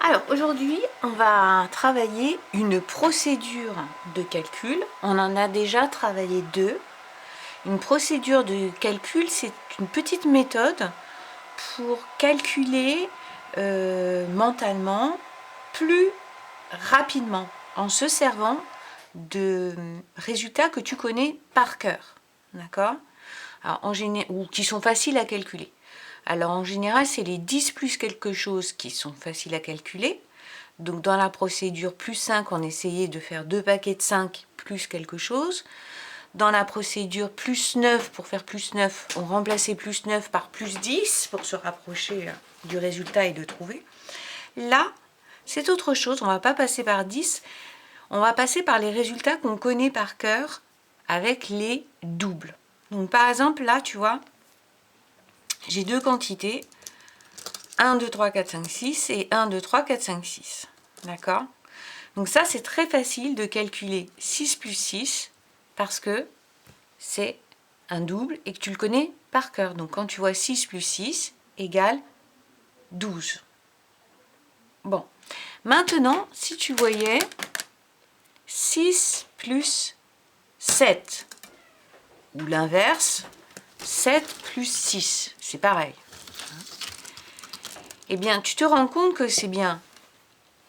Alors aujourd'hui, on va travailler une procédure de calcul. On en a déjà travaillé deux. Une procédure de calcul, c'est une petite méthode pour calculer mentalement plus rapidement en se servant de résultats que tu connais par cœur. D'accord? Alors, ou qui sont faciles à calculer. Alors en général, c'est les 10 plus quelque chose qui sont faciles à calculer. Donc dans la procédure plus 5, on essayait de faire 2 paquets de 5 plus quelque chose. Dans la procédure plus 9, pour faire plus 9, on remplaçait plus 9 par plus 10 pour se rapprocher du résultat et le trouver. Là, c'est autre chose, on ne va pas passer par 10, on va passer par les résultats qu'on connaît par cœur avec les doubles. Donc par exemple, là, tu vois, j'ai deux quantités, 1, 2, 3, 4, 5, 6 et 1, 2, 3, 4, 5, 6. D'accord? Donc ça, c'est très facile de calculer 6 plus 6 parce que c'est un double et que tu le connais par cœur. Donc quand tu vois 6 plus 6 égale 12. Bon, maintenant, si tu voyais 6 plus 7, ou l'inverse, 7 plus 6, c'est pareil. Eh bien, tu te rends compte que c'est bien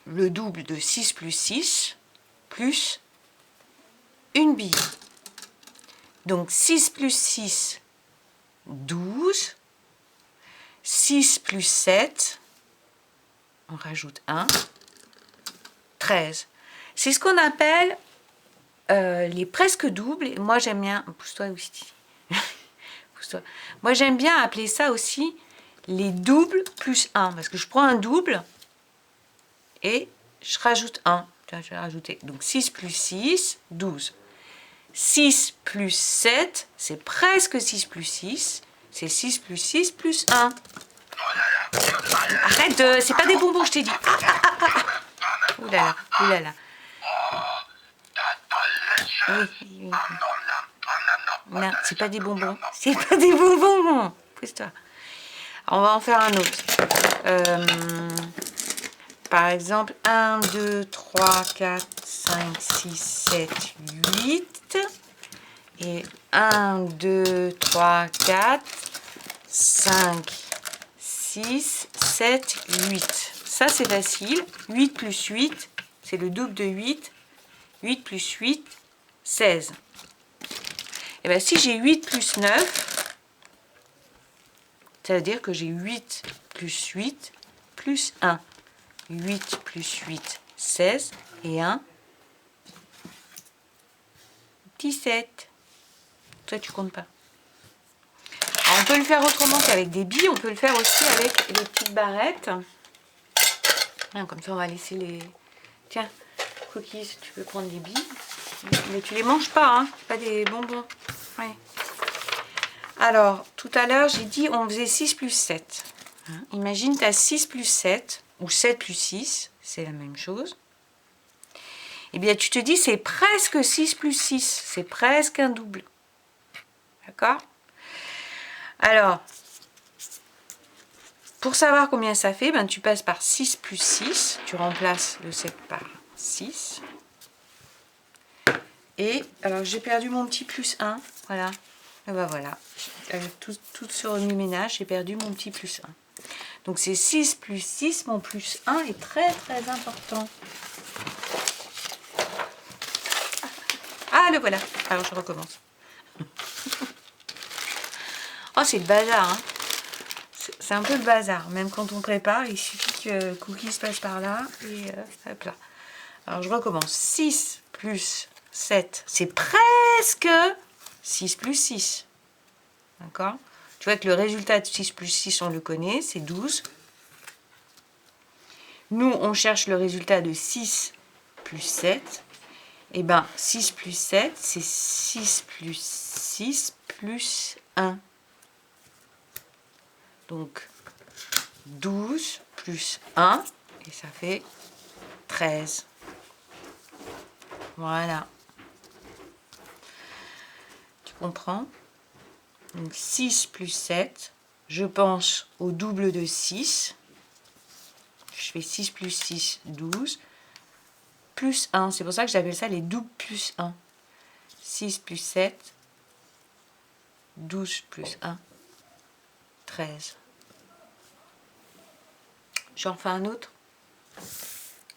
le double de 6 plus 6 plus une bille. Donc 6 plus 6, 12. 6 plus 7, on rajoute 1, 13. C'est ce qu'on appelle les presque doubles. Et moi, j'aime bien... Pousse-toi aussi. Pousse-toi. Moi, j'aime bien appeler ça aussi les doubles plus 1. Parce que je prends un double et je rajoute 1. Tiens, je vais rajouter. Donc 6 plus 6, 12. 6 plus 7, c'est presque 6 plus 6. C'est 6 plus 6 plus 1. Arrête, c'est pas des bonbons, je t'ai dit. Oulala, oulala. Oui. Non, c'est pas des bonbons. C'est pas des bonbons. Pousse-toi. On va en faire un autre. Par exemple, 1, 2, 3, 4, 5, 6, 7, 8. Et 1, 2, 3, 4, 5, 6, 7, 8. Ça, c'est facile. 8 plus 8, c'est le double de 8. 8 plus 8, 16. Et bien, si j'ai 8 plus 9, ça veut dire que j'ai 8 plus 8 plus 1. 8 plus 8, 16. Et 1, 17. Toi, tu comptes pas. Alors, on peut le faire autrement qu'avec des billes. On peut le faire aussi avec les petites barrettes. Comme ça, on va laisser les... Tiens, Cookies, tu peux prendre des billes. Mais tu les manges pas, hein. C'est pas des bonbons. Ouais. Alors, tout à l'heure, j'ai dit on faisait 6 plus 7. Imagine, tu as 6 plus 7, ou 7 plus 6, c'est la même chose. Eh bien, tu te dis, c'est presque 6 plus 6. C'est presque un double. D'accord? Alors, pour savoir combien ça fait, ben, tu passes par 6 plus 6. Tu remplaces le 7 par 6. Et, alors, j'ai perdu mon petit plus 1. Voilà. Et ben voilà. Tout ce remue-ménage, j'ai perdu mon petit plus 1. Donc, c'est 6 plus 6. Mon plus 1 est très, très important. Ah, le voilà. Alors, je recommence. Oh, c'est le bazar, hein. C'est un peu le bazar. Même quand on prépare, il suffit que Cookies passe par là. Et hop là. Alors, je recommence. 6 plus 7, c'est presque 6 plus 6. D'accord? Tu vois que le résultat de 6 plus 6, on le connaît, c'est 12. Nous, on cherche le résultat de 6 plus 7. Et bien, 6 plus 7, c'est 6 plus 6 plus 1. Donc, 12 plus 1, et ça fait 13. Voilà. Tu comprends? Donc, 6 plus 7, je pense au double de 6. Je fais 6 plus 6, 12, plus 1. C'est pour ça que j'appelle ça les doubles plus 1. 6 plus 7, 12 plus 1, 13. J'en fais un autre.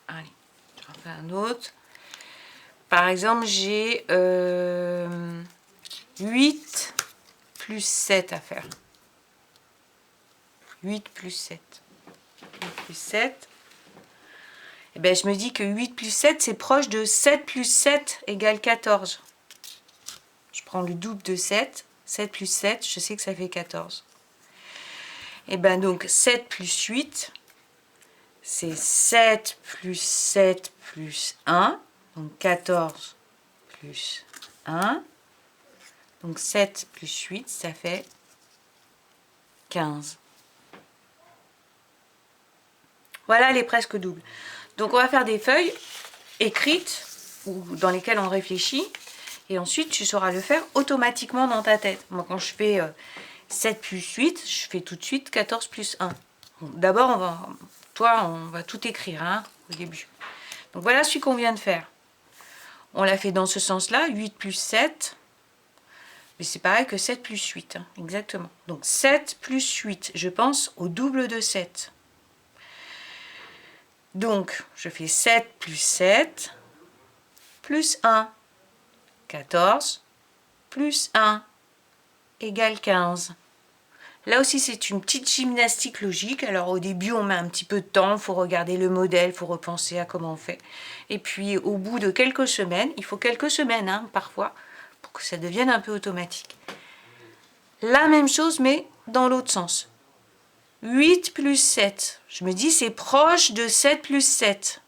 Allez, j'en fais un autre. Par exemple, j'ai 8 plus 7 à faire. 8 plus 7. 8 plus 7. Et bien, je me dis que 8 plus 7, c'est proche de 7 plus 7 égale 14. Je prends le double de 7. 7 plus 7, je sais que ça fait 14. Et bien, donc, 7 plus 8, c'est 7 plus 7 plus 1. Donc, 14 plus 1. Donc, 7 plus 8, ça fait 15. Voilà les presque doubles. Donc on va faire des feuilles écrites ou dans lesquelles on réfléchit et ensuite tu sauras le faire automatiquement dans ta tête. Moi quand je fais 7 plus 8, je fais tout de suite 14 plus 1. Bon, d'abord on va tout écrire hein, au début. Donc voilà celui qu'on vient de faire. On l'a fait dans ce sens-là, 8 plus 7. Mais c'est pareil que 7 plus 8, hein, exactement. Donc 7 plus 8, je pense au double de 7. Donc, je fais 7 plus 7, plus 1, 14, plus 1, égale 15. Là aussi, c'est une petite gymnastique logique. Alors, au début, on met un petit peu de temps, il faut regarder le modèle, il faut repenser à comment on fait. Et puis, au bout de quelques semaines, il faut quelques semaines, hein, parfois, pour que ça devienne un peu automatique. La même chose, mais dans l'autre sens. 8 plus 7, je me dis, c'est proche de 7 plus 7.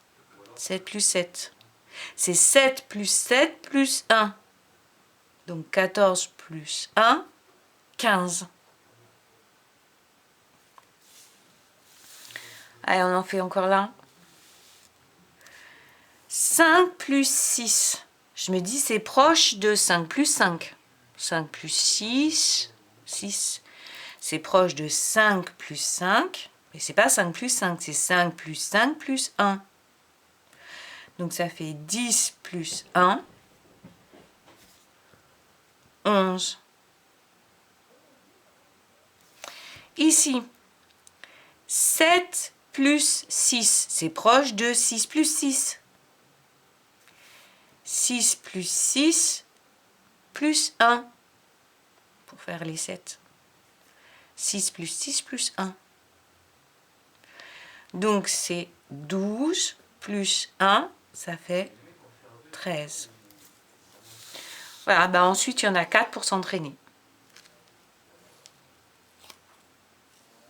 7 plus 7. C'est 7 plus 7 plus 1. Donc 14 plus 1, 15. Allez, on en fait encore là. 5 plus 6. Je me dis, c'est proche de 5 plus 5. 5 plus 6, 6. C'est proche de 5 plus 5. Mais c'est pas 5 plus 5, c'est 5 plus 5 plus 1. Donc ça fait 10 plus 1, 11. Ici, 7 plus 6, c'est proche de 6 plus 6. 6 plus 6 plus 1, pour faire les 7. 6 plus 6 plus 1. Donc c'est 12 plus 1, ça fait 13. Voilà, ben ensuite il y en a 4 pour s'entraîner.